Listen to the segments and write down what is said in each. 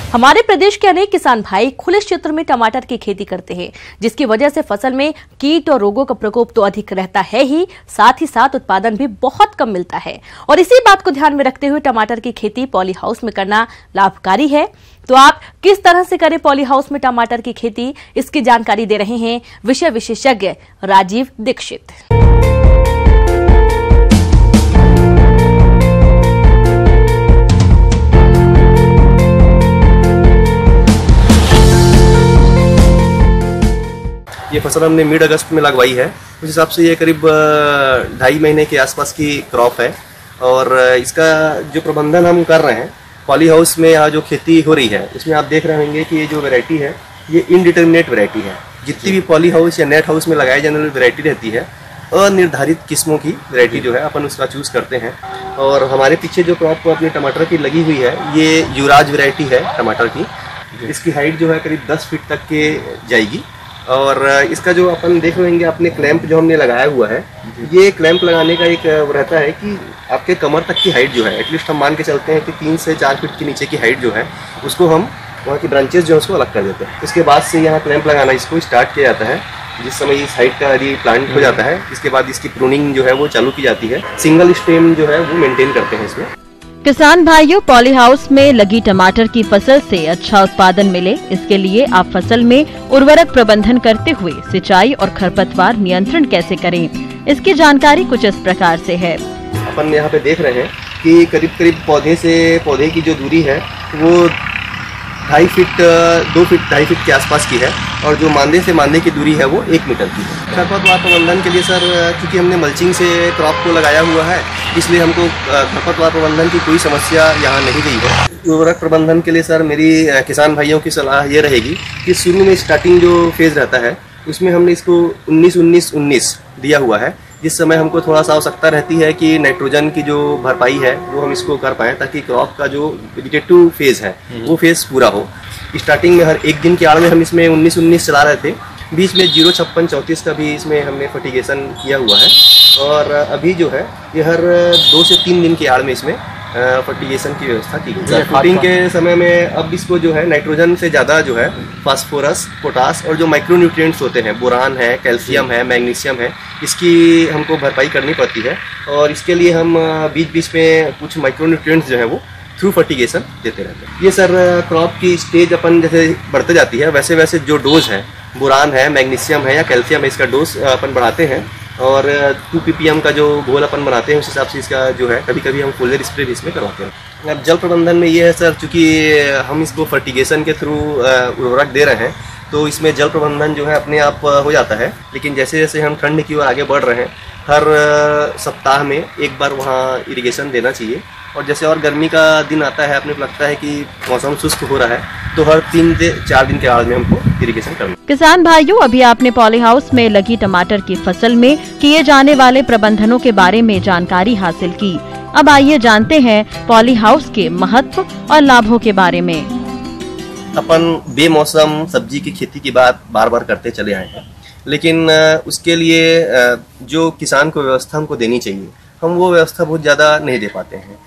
हमारे प्रदेश के अनेक किसान भाई खुले क्षेत्र में टमाटर की खेती करते हैं, जिसकी वजह से फसल में कीट और रोगों का प्रकोप तो अधिक रहता है ही, साथ ही साथ उत्पादन भी बहुत कम मिलता है। और इसी बात को ध्यान में रखते हुए टमाटर की खेती पॉली हाउस में करना लाभकारी है। तो आप किस तरह से करें पॉली हाउस में टमाटर की खेती, इसकी जानकारी दे रहे हैं विषय विशेषज्ञ राजीव दीक्षित। ये फसल हमने मिड अगस्त में लगवाई है। उस हिसाब से ये करीब 2.5 महीने के आसपास की क्रॉप है। और इसका जो प्रबंधन हम कर रहे हैं पॉली हाउस में, यहाँ जो खेती हो रही है उसमें आप देख रहे होंगे कि ये जो वैरायटी है ये इनडिटर्मिनेट वैरायटी है। जितनी भी पॉली हाउस या नेट हाउस में लगाई जाने वाली वैरायटी रहती है, अनिर्धारित किस्मों की वैरायटी जो है अपन उसका चूज़ करते हैं। और हमारे पीछे जो क्रॉप अपनी टमाटर की लगी हुई है ये युवराज वैरायटी है टमाटर की। इसकी हाइट जो है करीब 10 फीट तक के जाएगी। और इसका जो अपन देख रहे होंगे अपने क्लैंप जो हमने लगाया हुआ है, ये क्लैंप लगाने का एक रहता है कि आपके कमर तक की हाइट जो है, एटलीस्ट हम मान के चलते हैं कि 3 से 4 फीट के नीचे की हाइट जो है उसको हम वहाँ की ब्रांचेस जो है उसको अलग कर देते हैं। इसके बाद से यहाँ क्लैंप लगाना इसको स्टार्ट किया जाता है। जिस समय इस हाइट का यदि प्लांट हो जाता है, इसके बाद इसकी प्रूनिंग जो है वो चालू की जाती है। सिंगल स्टेम जो है वो मेंटेन करते हैं इसमें। किसान भाइयों, पॉली हाउस में लगी टमाटर की फसल से अच्छा उत्पादन मिले, इसके लिए आप फसल में उर्वरक प्रबंधन करते हुए सिंचाई और खरपतवार नियंत्रण कैसे करें, इसकी जानकारी कुछ इस प्रकार से है। अपन यहाँ पे देख रहे हैं कि करीब करीब पौधे से पौधे की जो दूरी है वो 2.5 फीट के आसपास की है। और जो मांदे से मांदे की दूरी है वो 1 मीटर की है। खरपतवार प्रबंधन के लिए सर, क्योंकि हमने मल्चिंग से क्रॉप को लगाया हुआ है, इसलिए हमको खरपतवार प्रबंधन की कोई समस्या यहाँ नहीं गई है। उर्वरक प्रबंधन के लिए सर मेरी किसान भाइयों की सलाह ये रहेगी कि शुरू में स्टार्टिंग जो फेज़ रहता है उसमें हमने इसको 19-19-19 दिया हुआ है। जिस समय हमको थोड़ा सा आवश्यकता रहती है कि नाइट्रोजन की जो भरपाई है वो हम इसको कर पाएँ, ताकि क्रॉप का जो वेजिटेटिव फेज़ है वो फेज़ पूरा हो। स्टार्टिंग में हर एक दिन की आड़ में हम इसमें 19-19 चला रहे थे। बीच में 0-56-34 का भी इसमें हमने फर्टिगेशन किया हुआ है। और अभी जो है ये हर 2 से 3 दिन की आड़ में इसमें फर्टिगेशन की व्यवस्था की गई है। फ्रूटिंग के समय में अब इसको जो है नाइट्रोजन से ज़्यादा जो है फास्फोरस, पोटास और जो माइक्रोन्यूट्रिएंट्स होते हैं, बोरान है, कैल्शियम है, मैग्नीशियम है, इसकी हमको भरपाई करनी पड़ती है। और इसके लिए हम बीच बीच में कुछ माइक्रोन्यूट्रिएंट्स जो है वो थ्रू फर्टिगेशन देते रहते हैं। ये सर क्रॉप की स्टेज अपन जैसे बढ़ते जाती है वैसे वैसे जो डोज है, बोरान है, मैग्नीशियम है या कैल्शियम है, इसका डोज अपन बढ़ाते हैं। और 2 ppm का जो घोल अपन बनाते हैं उस हिसाब से इसका जो है कभी कभी हम फोलियर स्प्रे भी इसमें करवाते हैं। अब जल प्रबंधन में ये है सर, चूँकि हम इसको फर्टिगेशन के थ्रू उर्वरक दे रहे हैं तो इसमें जल प्रबंधन जो है अपने आप हो जाता है। लेकिन जैसे जैसे हम ठंड की ओर आगे बढ़ रहे हैं, हर सप्ताह में एक बार वहाँ इरिगेशन देना चाहिए। और जैसे और गर्मी का दिन आता है, अपने को लगता है कि मौसम शुष्क हो रहा है, तो हर 3 से 4 दिन के आड़ में हमको इरिगेशन करना। किसान भाइयों, अभी आपने पॉली हाउस में लगी टमाटर की फसल में किए जाने वाले प्रबंधनों के बारे में जानकारी हासिल की। अब आइए जानते हैं पॉली हाउस के महत्व और लाभों के बारे में। अपन बेमौसम सब्जी की खेती की बात बार बार करते चले आए हैं, लेकिन उसके लिए जो किसान को व्यवस्था हमको देनी चाहिए, हम वो व्यवस्था बहुत ज़्यादा नहीं दे पाते हैं।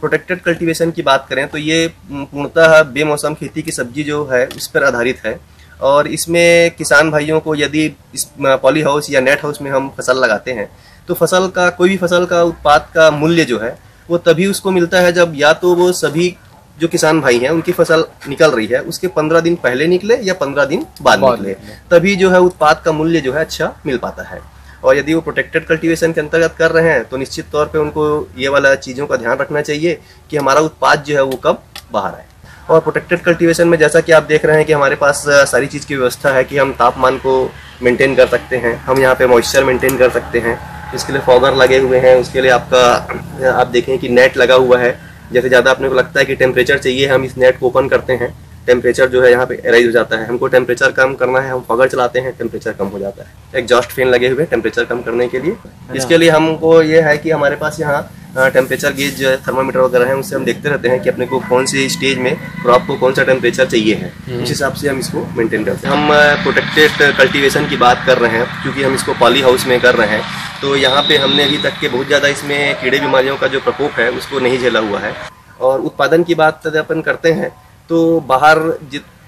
प्रोटेक्टेड कल्टीवेशन की बात करें तो ये पूर्णतः बेमौसम खेती की सब्जी जो है उस पर आधारित है। और इसमें किसान भाइयों को यदि इस पॉली हाउस या नेट हाउस में हम फसल लगाते हैं तो फसल का कोई भी फसल का उत्पाद का मूल्य जो है वो तभी उसको मिलता है जब या तो वो सभी जो किसान भाई हैं उनकी फसल निकल रही है उसके 15 दिन पहले निकले या 15 दिन बाद निकले, तभी जो है उत्पाद का मूल्य जो है अच्छा मिल पाता है। और यदि वो प्रोटेक्टेड कल्टीवेशन के अंतर्गत कर रहे हैं तो निश्चित तौर पे उनको ये वाला चीज़ों का ध्यान रखना चाहिए कि हमारा उत्पाद जो है वो कब बाहर आए। और प्रोटेक्टेड कल्टीवेशन में जैसा कि आप देख रहे हैं कि हमारे पास सारी चीज़ की व्यवस्था है कि हम तापमान को मेंटेन कर सकते हैं, हम यहाँ पे मॉइस्चर मेंटेन कर सकते हैं। इसके लिए फॉगर लगे हुए हैं, उसके लिए आपका आप देखें कि नेट लगा हुआ है। जैसे ज़्यादा अपने को लगता है कि टेम्परेचर चाहिए, हम इस नेट को ओपन करते हैं, टेम्परेचर जो है यहाँ पे राइज हो जाता है। हमको टेम्परेचर कम करना है, हम फॉगर चलाते हैं, टेम्परेचर कम हो जाता है। एग्जॉस्ट फैन लगे हुए टेम्परेचर कम करने के लिए। इसके लिए हमको ये है कि हमारे पास यहाँ टेम्परेचर गेज थर्मामीटर वगैरह है, उससे हम देखते रहते हैं कि अपने को कौन सी स्टेज में क्रॉप को कौन सा टेम्परेचर चाहिए है, उस हिसाब से हम इसको मेंटेन करते हैं। हम प्रोटेक्टेड कल्टीवेशन की बात कर रहे हैं क्योंकि हम इसको पॉली हाउस में कर रहे हैं, तो यहाँ पे हमने अभी तक के बहुत ज़्यादा इसमें कीड़े बीमारियों का जो प्रकोप है उसको नहीं झेला हुआ है। और उत्पादन की बात जब अपन करते हैं तो बाहर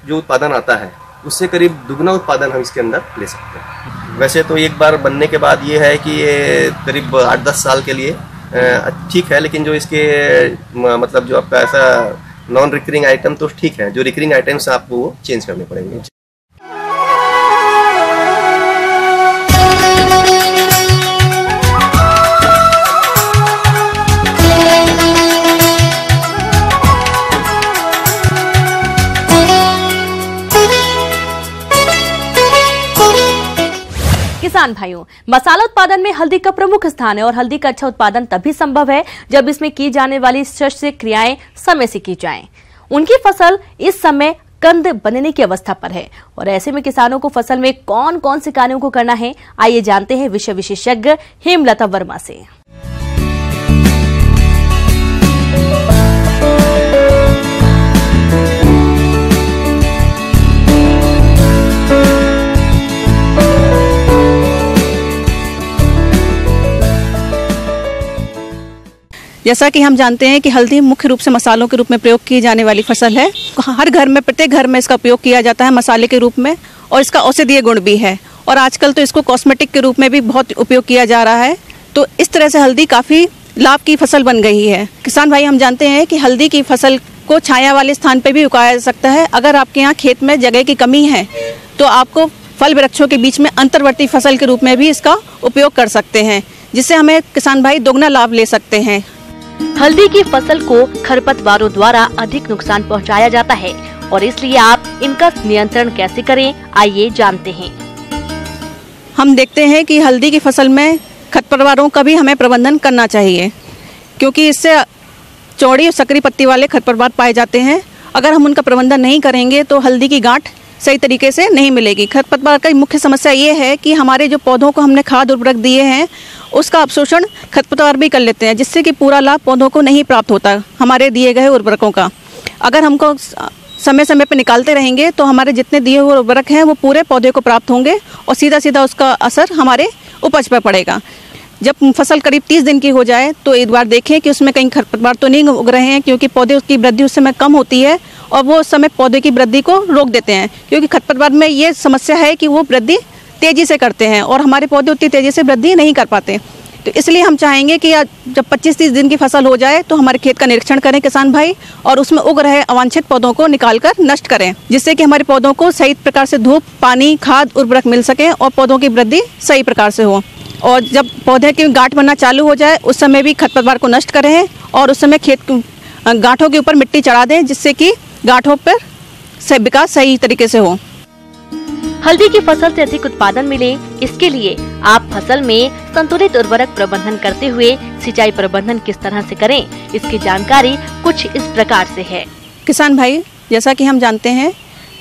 जो उत्पादन आता है उससे करीब दुगना उत्पादन हम इसके अंदर ले सकते हैं। वैसे तो एक बार बनने के बाद ये है कि ये करीब 8-10 साल के लिए ठीक है, लेकिन जो इसके मतलब जो आपका ऐसा नॉन रिकरिंग आइटम तो ठीक है, जो रिकरिंग आइटम्स आपको वो चेंज करने पड़ेंगे। किसान भाइयों, मसाला उत्पादन में हल्दी का प्रमुख स्थान है और हल्दी का अच्छा उत्पादन तभी संभव है जब इसमें की जाने वाली शस्य क्रियाएं समय से की जाएं। उनकी फसल इस समय कंद बनने की अवस्था पर है और ऐसे में किसानों को फसल में कौन कौन से कार्यों को करना है, आइए जानते हैं विषय विशेषज्ञ हेमलता वर्मा से। जैसा कि हम जानते हैं कि हल्दी मुख्य रूप से मसालों के रूप में प्रयोग की जाने वाली फसल है। हर घर में, प्रत्येक घर में इसका उपयोग किया जाता है मसाले के रूप में और इसका औषधीय गुण भी है और आजकल तो इसको कॉस्मेटिक के रूप में भी बहुत उपयोग किया जा रहा है। तो इस तरह से हल्दी काफ़ी लाभ की फसल बन गई है। किसान भाई, हम जानते हैं कि हल्दी की फसल को छाया वाले स्थान पर भी उगाया जा सकता है। अगर आपके यहाँ खेत में जगह की कमी है तो आपको फल वृक्षों के बीच में अंतर्वर्ती फसल के रूप में भी इसका उपयोग कर सकते हैं, जिससे हमें किसान भाई दोगुना लाभ ले सकते हैं। हल्दी की फसल को खरपतवारों द्वारा अधिक नुकसान पहुंचाया जाता है और इसलिए आप इनका नियंत्रण कैसे करें, आइए जानते हैं। हम देखते हैं कि हल्दी की फसल में खरपतवारों का भी हमें प्रबंधन करना चाहिए, क्योंकि इससे चौड़ी और सकरी पत्ती वाले खरपतवार पाए जाते हैं। अगर हम उनका प्रबंधन नहीं करेंगे तो हल्दी की गांठ सही तरीके से नहीं मिलेगी। खरपतवार का मुख्य समस्या ये है कि हमारे जो पौधों को हमने खाद उर्वरक दिए हैं उसका अवशोषण खरपतवार भी कर लेते हैं, जिससे कि पूरा लाभ पौधों को नहीं प्राप्त होता हमारे दिए गए उर्वरकों का। अगर हमको समय समय पर निकालते रहेंगे तो हमारे जितने दिए हुए उर्वरक हैं वो पूरे पौधे को प्राप्त होंगे और सीधा सीधा उसका असर हमारे उपज पर पड़ेगा। जब फसल करीब 30 दिन की हो जाए तो एक बार देखें कि उसमें कहीं खरपतवार तो नहीं उग रहे हैं, क्योंकि पौधे की वृद्धि उस समय कम होती है और वो उस समय पौधे की वृद्धि को रोक देते हैं, क्योंकि खरपतवार में ये समस्या है कि वो वृद्धि तेज़ी से करते हैं और हमारे पौधे उतनी तेज़ी से वृद्धि नहीं कर पाते। तो इसलिए हम चाहेंगे कि जब 25-30 दिन की फसल हो जाए तो हमारे खेत का निरीक्षण करें किसान भाई और उसमें उग रहे अवांछित पौधों को निकालकर नष्ट करें, जिससे कि हमारे पौधों को सही प्रकार से धूप, पानी, खाद, उर्वरक मिल सके और पौधों की वृद्धि सही प्रकार से हो। और जब पौधे की गांठ बनना चालू हो जाए उस समय भी खरपतवार को नष्ट करें और उस समय खेत गांठों के ऊपर मिट्टी चढ़ा दें, जिससे कि गांठों पर विकास सही तरीके से हो। हल्दी की फसल से अधिक उत्पादन मिले, इसके लिए आप फसल में संतुलित उर्वरक प्रबंधन करते हुए सिंचाई प्रबंधन किस तरह से करें, इसकी जानकारी कुछ इस प्रकार से है। किसान भाई, जैसा कि हम जानते हैं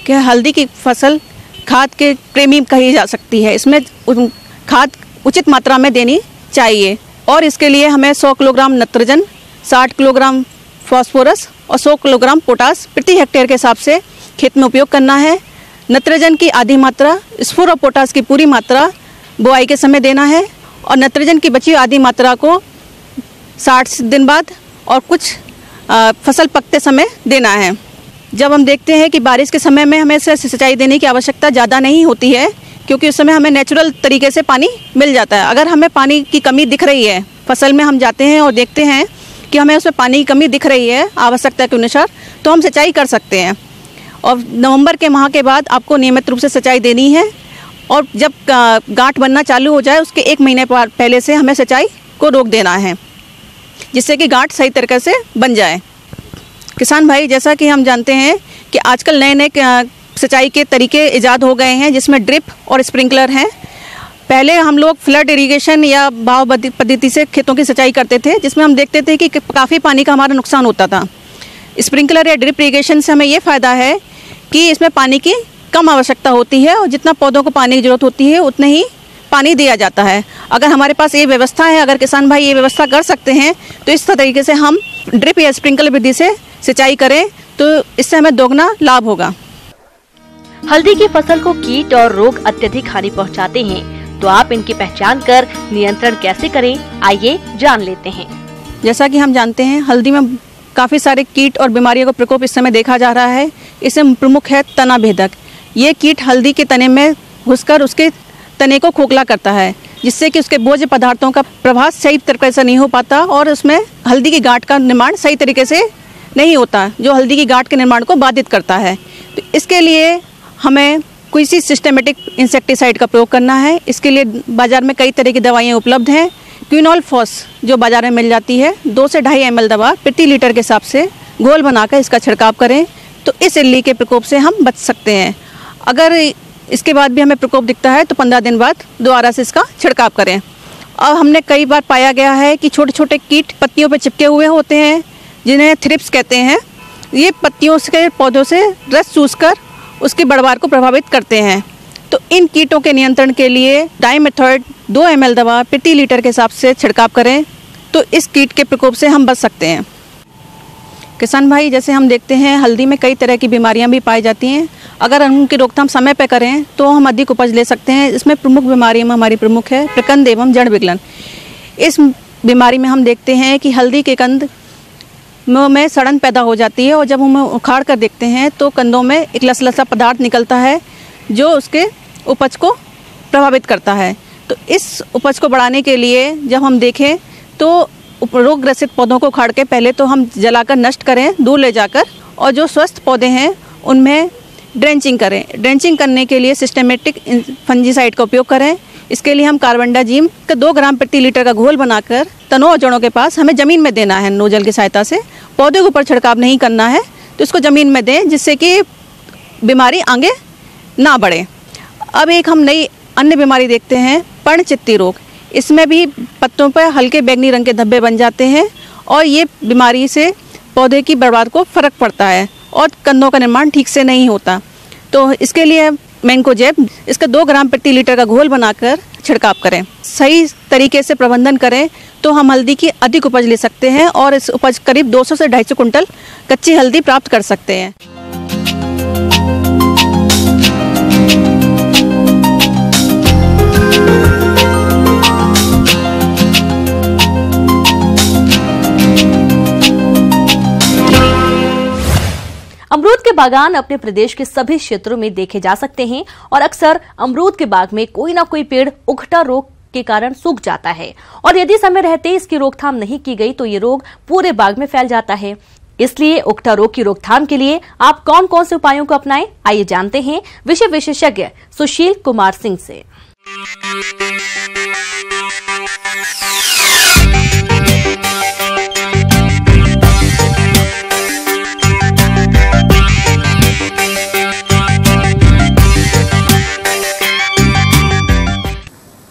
कि हल्दी की फसल खाद के प्रेमी कही जा सकती है। इसमें खाद उचित मात्रा में देनी चाहिए और इसके लिए हमें 100 किलोग्राम नत्रजन, 60 किलोग्राम फास्फोरस और 100 किलोग्राम पोटास प्रति हेक्टेयर के हिसाब से खेत में उपयोग करना है। नत्रजन की आधी मात्रा, स्फूर और पोटास की पूरी मात्रा बुआई के समय देना है और नत्रजन की बची आधी मात्रा को 60 दिन बाद और कुछ फसल पकते समय देना है। जब हम देखते हैं कि बारिश के समय में हमें सिंचाई देने की आवश्यकता ज़्यादा नहीं होती है, क्योंकि उस समय हमें नेचुरल तरीके से पानी मिल जाता है। अगर हमें पानी की कमी दिख रही है, फसल में हम जाते हैं और देखते हैं कि हमें उसमें पानी की कमी दिख रही है आवश्यकता के अनुसार, तो हम सिंचाई कर सकते हैं। और नवंबर के माह के बाद आपको नियमित रूप से सिंचाई देनी है और जब गांठ बनना चालू हो जाए उसके 1 महीने पहले से हमें सिंचाई को रोक देना है, जिससे कि गांठ सही तरीके से बन जाए। किसान भाई, जैसा कि हम जानते हैं कि आजकल नए नए सिंचाई के तरीके इजाद हो गए हैं, जिसमें ड्रिप और स्प्रिंकलर हैं। पहले हम लोग फ्लड इरिगेशन या बहाव पद्धति से खेतों की सिंचाई करते थे, जिसमें हम देखते थे कि काफ़ी पानी का हमारा नुकसान होता था। स्प्रिंकलर या ड्रिप इरिगेशन से हमें ये फ़ायदा है कि इसमें पानी की कम आवश्यकता होती है और जितना पौधों को पानी की ज़रूरत होती है उतने ही पानी दिया जाता है। अगर हमारे पास ये व्यवस्था है, अगर किसान भाई ये व्यवस्था कर सकते हैं, तो इस तरीके से हम ड्रिप या स्प्रिंकलर विधि से सिंचाई करें तो इससे हमें दोगुना लाभ होगा। हल्दी की फसल को कीट और रोग अत्यधिक हानि पहुंचाते हैं, तो आप इनकी पहचान कर नियंत्रण कैसे करें, आइए जान लेते हैं। जैसा कि हम जानते हैं, हल्दी में काफ़ी सारे कीट और बीमारियों का प्रकोप इस समय देखा जा रहा है। इसमें प्रमुख है तना भेदक। ये कीट हल्दी के तने में घुसकर उसके तने को खोखला करता है, जिससे कि उसके भोज्य पदार्थों का प्रभाव सही तरीके से नहीं हो पाता और उसमें हल्दी की गांठ का निर्माण सही तरीके से नहीं होता, जो हल्दी की गांठ के निर्माण को बाधित करता है। तो इसके लिए हमें किसी सिस्टमेटिक इंसेक्टिसाइड का प्रयोग करना है। इसके लिए बाज़ार में कई तरह की दवाइयाँ उपलब्ध हैं। क्विनोलफॉस जो बाज़ार में मिल जाती है, 2 से 2.5 ml दवा प्रति लीटर के हिसाब से घोल बनाकर इसका छिड़काव करें तो इस इल्ली के प्रकोप से हम बच सकते हैं। अगर इसके बाद भी हमें प्रकोप दिखता है तो 15 दिन बाद दोबारा से इसका छिड़काव करें। और हमने कई बार पाया गया है कि छोटे छोटे कीट पत्तियों पर चिपके हुए होते हैं, जिन्हें थ्रिप्स कहते हैं। ये पत्तियों के पौधों से रस चूसकर उसकी बढ़वार को प्रभावित करते हैं। तो इन कीटों के नियंत्रण के लिए डाइमेथॉयड 2 ml दवा प्रति लीटर के हिसाब से छिड़काव करें तो इस कीट के प्रकोप से हम बच सकते हैं। किसान भाई, जैसे हम देखते हैं हल्दी में कई तरह की बीमारियां भी पाई जाती हैं। अगर हम उनकी रोकथाम समय पर करें तो हम अधिक उपज ले सकते हैं। इसमें प्रमुख बीमारियों में हमारी प्रमुख है प्रकंद एवं जड़ विगलन। इस बीमारी में हम देखते हैं कि हल्दी के कंद में सड़न पैदा हो जाती है और जब हम उखाड़ कर देखते हैं तो कंदों में एक लसलसा पदार्थ निकलता है जो उसके उपज को प्रभावित करता है। तो इस उपज को बढ़ाने के लिए जब हम देखें तो रोग ग्रसित पौधों को उखाड़ के पहले तो हम जलाकर नष्ट करें दूर ले जाकर, और जो स्वस्थ पौधे हैं उनमें ड्रेंचिंग करें। ड्रेंचिंग करने के लिए सिस्टमेटिक फंजीसाइड का उपयोग करें। इसके लिए हम कार्बेंडाजिम का 2 ग्राम प्रति लीटर का घोल बनाकर तनों और जड़ों के पास हमें ज़मीन में देना है। नोजल की सहायता से पौधे के ऊपर छिड़काव नहीं करना है, तो इसको ज़मीन में दें जिससे कि बीमारी आगे ना बढ़े। अब एक हम नई अन्य बीमारी देखते हैं पर्णचित्ती रोग। इसमें भी पत्तों पर हल्के बैंगनी रंग के धब्बे बन जाते हैं और ये बीमारी से पौधे की बढ़वार को फ़र्क पड़ता है और कंदों का निर्माण ठीक से नहीं होता। तो इसके लिए मैंकोजेब इसका 2 ग्राम प्रति लीटर का घोल बनाकर छिड़काव करें। सही तरीके से प्रबंधन करें तो हम हल्दी की अधिक उपज ले सकते हैं और इस उपज करीब 200 से 250 कुंटल कच्ची हल्दी प्राप्त कर सकते हैं। अमरूद के बागान अपने प्रदेश के सभी क्षेत्रों में देखे जा सकते हैं और अक्सर अमरूद के बाग में कोई ना कोई पेड़ उकठा रोग के कारण सूख जाता है और यदि समय रहते इसकी रोकथाम नहीं की गई तो ये रोग पूरे बाग में फैल जाता है। इसलिए उकठा रोग की रोकथाम के लिए आप कौन कौन से उपायों को अपनाएं, आइए जानते हैं विषय विशेषज्ञ सुशील कुमार सिंह से।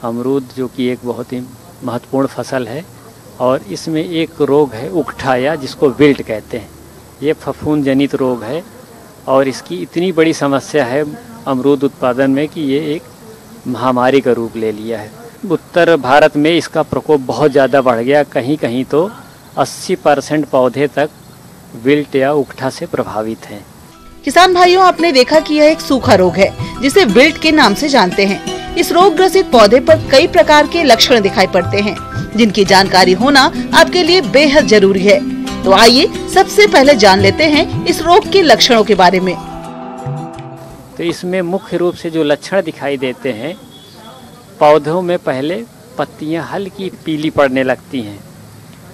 अमरूद जो कि एक बहुत ही महत्वपूर्ण फसल है और इसमें एक रोग है उकठा, या जिसको विल्ट कहते हैं। ये फफूंद जनित रोग है और इसकी इतनी बड़ी समस्या है अमरूद उत्पादन में कि ये एक महामारी का रूप ले लिया है। उत्तर भारत में इसका प्रकोप बहुत ज़्यादा बढ़ गया। कहीं कहीं तो 80% पौधे तक विल्ट या उकठा से प्रभावित हैं। किसान भाइयों, आपने देखा कि यह एक सूखा रोग है जिसे विल्ट के नाम से जानते हैं। इस रोग ग्रसित पौधे पर कई प्रकार के लक्षण दिखाई पड़ते हैं जिनकी जानकारी होना आपके लिए बेहद जरूरी है। तो आइए सबसे पहले जान लेते हैं इस रोग के लक्षणों के बारे में। तो इसमें मुख्य रूप से जो लक्षण दिखाई देते हैं, पौधों में पहले पत्तियां हल्की पीली पड़ने लगती हैं,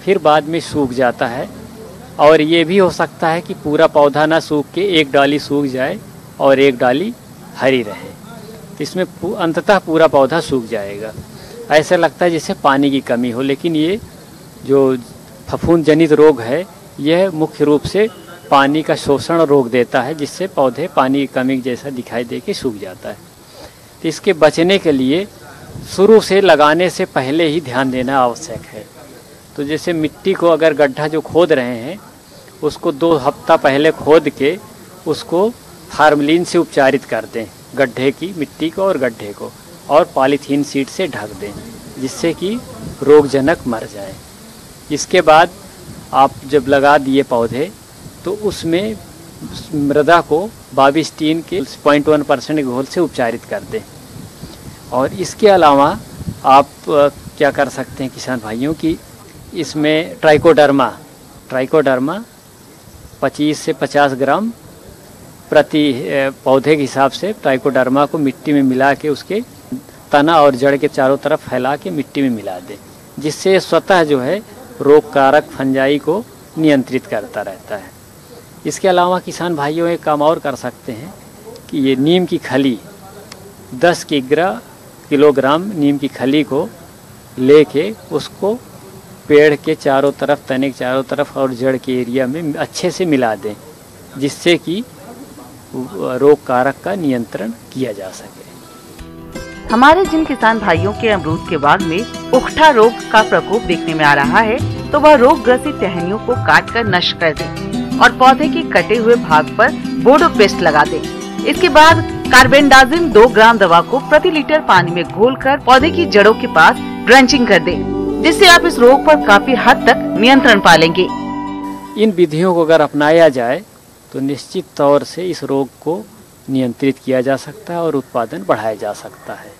फिर बाद में सूख जाता है और ये भी हो सकता है कि पूरा पौधा ना सूख के एक डाली सूख जाए और एक डाली हरी रहे। इसमें अंततः पूरा पौधा सूख जाएगा। ऐसा लगता है जैसे पानी की कमी हो, लेकिन ये जो फफूंद जनित रोग है यह मुख्य रूप से पानी का शोषण रोक देता है, जिससे पौधे पानी की कमी जैसा दिखाई दे के सूख जाता है। तो इसके बचने के लिए शुरू से लगाने से पहले ही ध्यान देना आवश्यक है। तो जैसे मिट्टी को अगर गड्ढा जो खोद रहे हैं उसको 2 हफ्ता पहले खोद के उसको फार्मलिन से उपचारित कर दें, गड्ढे की मिट्टी को और गड्ढे को, और पॉलीथीन शीट से ढक दें जिससे कि रोगजनक मर जाए। इसके बाद आप जब लगा दिए पौधे तो उसमें मृदा को बाविस्टीन के 0.1% घोल से उपचारित कर दें। और इसके अलावा आप क्या कर सकते हैं किसान भाइयों की इसमें ट्राइकोडर्मा 25 से 50 ग्राम प्रति पौधे के हिसाब से ट्राइकोडर्मा को मिट्टी में मिला के उसके तना और जड़ के चारों तरफ फैला के मिट्टी में मिला दें, जिससे स्वतः जो है रोग कारक फंजाई को नियंत्रित करता रहता है। इसके अलावा किसान भाइयों एक काम और कर सकते हैं कि ये नीम की खली 10 किलोग्राम नीम की खली को लेके उसको पेड़ के चारों तरफ, तने के चारों तरफ और जड़ के एरिया में अच्छे से मिला दें, जिससे कि रोग कारक का नियंत्रण किया जा सके। हमारे जिन किसान भाइयों के अमरूद के बाग में उकठा रोग का प्रकोप देखने में आ रहा है, तो वह रोग ग्रसित टहनियों को काट कर नष्ट कर दें और पौधे के कटे हुए भाग पर बोडोपेस्ट लगा दें। इसके बाद कार्बेंडाजिम 2 ग्राम दवा को प्रति लीटर पानी में घोलकर पौधे की जड़ों के पास ड्रेंचिंग कर दें, जिससे आप इस रोग पर काफी हद तक नियंत्रण पा लेंगे। इन विधियों को अगर अपनाया जाए तो निश्चित तौर से इस रोग को नियंत्रित किया जा सकता है और उत्पादन बढ़ाया जा सकता है।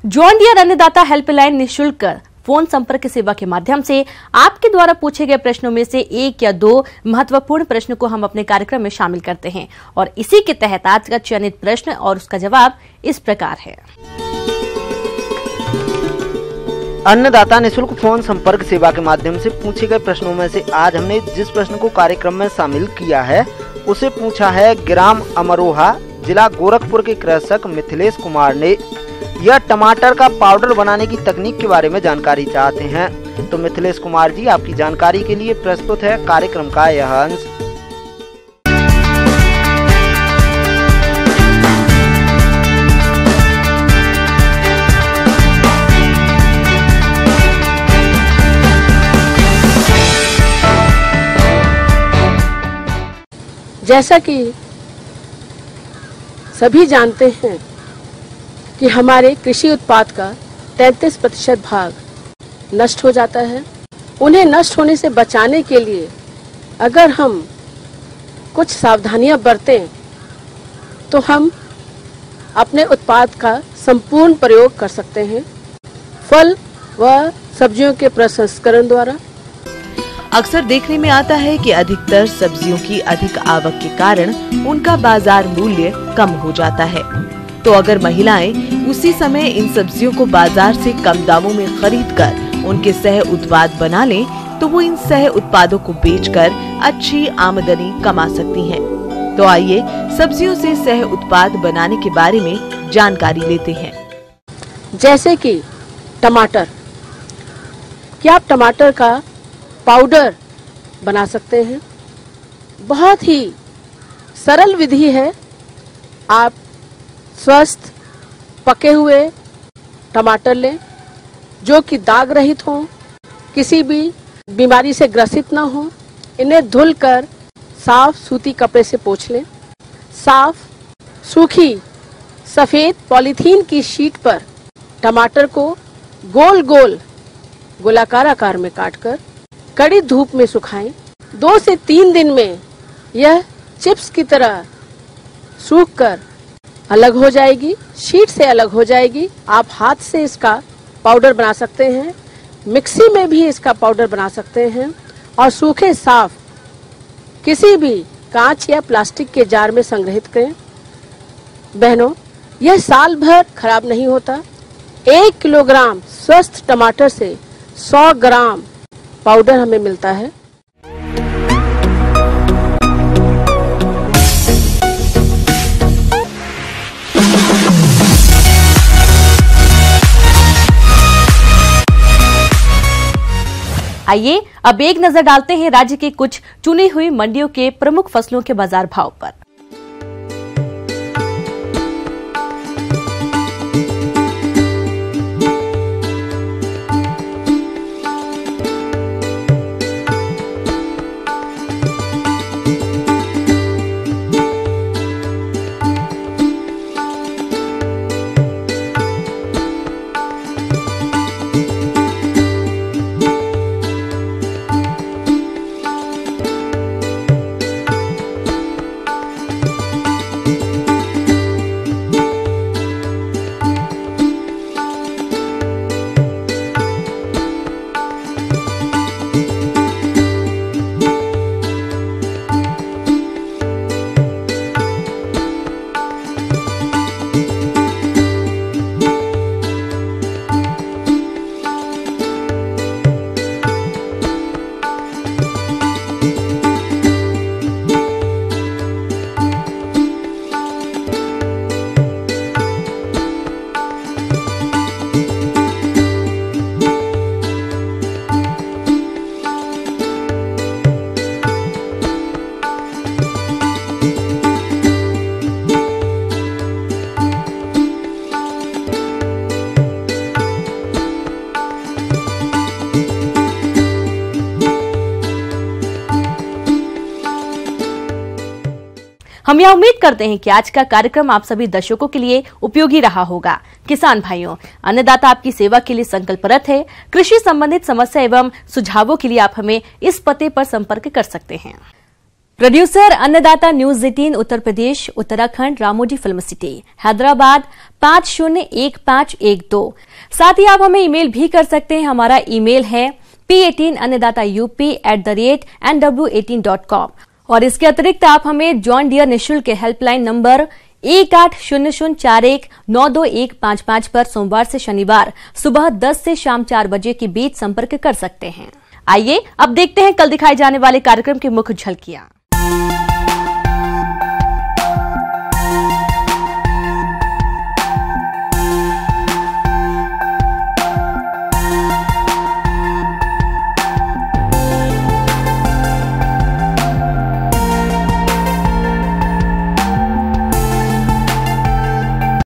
जॉन डियर अन्नदाता हेल्पलाइन निःशुल्क फोन संपर्क सेवा के माध्यम से आपके द्वारा पूछे गए प्रश्नों में से 1 या 2 महत्वपूर्ण प्रश्नों को हम अपने कार्यक्रम में शामिल करते हैं और इसी के तहत आज का चयनित प्रश्न और उसका जवाब इस प्रकार है। अन्नदाता निःशुल्क फोन संपर्क सेवा के माध्यम से पूछे गए प्रश्नों में से आज हमने जिस प्रश्न को कार्यक्रम में शामिल किया है उसे पूछा है ग्राम अमरोहा, जिला गोरखपुर के कृषक मिथिलेश कुमार ने। यह टमाटर का पाउडर बनाने की तकनीक के बारे में जानकारी चाहते हैं। तो मिथिलेश कुमार जी, आपकी जानकारी के लिए प्रस्तुत है कार्यक्रम का यह अंश। जैसा कि सभी जानते हैं कि हमारे कृषि उत्पाद का 33% भाग नष्ट हो जाता है। उन्हें नष्ट होने से बचाने के लिए अगर हम कुछ सावधानियां बरतें तो हम अपने उत्पाद का संपूर्ण प्रयोग कर सकते हैं। फल व सब्जियों के प्रसंस्करण द्वारा अक्सर देखने में आता है कि अधिकतर सब्जियों की अधिक आवक के कारण उनका बाजार मूल्य कम हो जाता है। तो अगर महिलाएं उसी समय इन सब्जियों को बाजार से कम दामों में खरीदकर उनके सह उत्पाद बना लें, तो वो इन सह उत्पादों को बेचकर अच्छी आमदनी कमा सकती हैं। तो आइए सब्जियों से सह उत्पाद बनाने के बारे में जानकारी लेते हैं। जैसे कि टमाटर, क्या आप टमाटर का पाउडर बना सकते हैं। बहुत ही सरल विधि है। आप स्वस्थ पके हुए टमाटर लें जो कि दाग रहित हों, किसी भी बीमारी से ग्रसित ना हो। इन्हें धुलकर साफ सूती कपड़े से पोंछ लें। साफ सूखी सफेद पॉलीथीन की शीट पर टमाटर को गोल गोल गोलाकार आकार में काटकर कड़ी धूप में सुखाएं। 2 से 3 दिन में यह चिप्स की तरह सूखकर अलग हो जाएगी, शीट से अलग हो जाएगी। आप हाथ से इसका पाउडर बना सकते हैं, मिक्सी में भी इसका पाउडर बना सकते हैं और सूखे साफ किसी भी कांच या प्लास्टिक के जार में संग्रहित करें। बहनों, यह साल भर खराब नहीं होता। 1 किलोग्राम स्वस्थ टमाटर से 100 ग्राम पाउडर हमें मिलता है। आइए अब एक नजर डालते हैं राज्य की कुछ चुनी हुई मंडियों के प्रमुख फसलों के बाजार भाव पर। हम यह उम्मीद करते हैं कि आज का कार्यक्रम आप सभी दर्शकों के लिए उपयोगी रहा होगा। किसान भाइयों, अन्नदाता आपकी सेवा के लिए संकल्परत है। कृषि संबंधित समस्या एवं सुझावों के लिए आप हमें इस पते पर संपर्क कर सकते हैं। प्रोड्यूसर अन्नदाता news 18 Uttar Pradesh Uttarakhand Ramoji film city Hyderabad 501512। साथ ही आप हमें ईमेल भी कर सकते हैं। हमारा ईमेल है p18annadata@nw18.com और इसके अतिरिक्त आप हमें जॉन डियर निःशुल्क हेल्पलाइन नंबर 180041922155 पर सोमवार से शनिवार सुबह 10 से शाम 4 बजे के बीच संपर्क कर सकते हैं। आइए अब देखते हैं कल दिखाए जाने वाले कार्यक्रम की मुख्य झलकियां।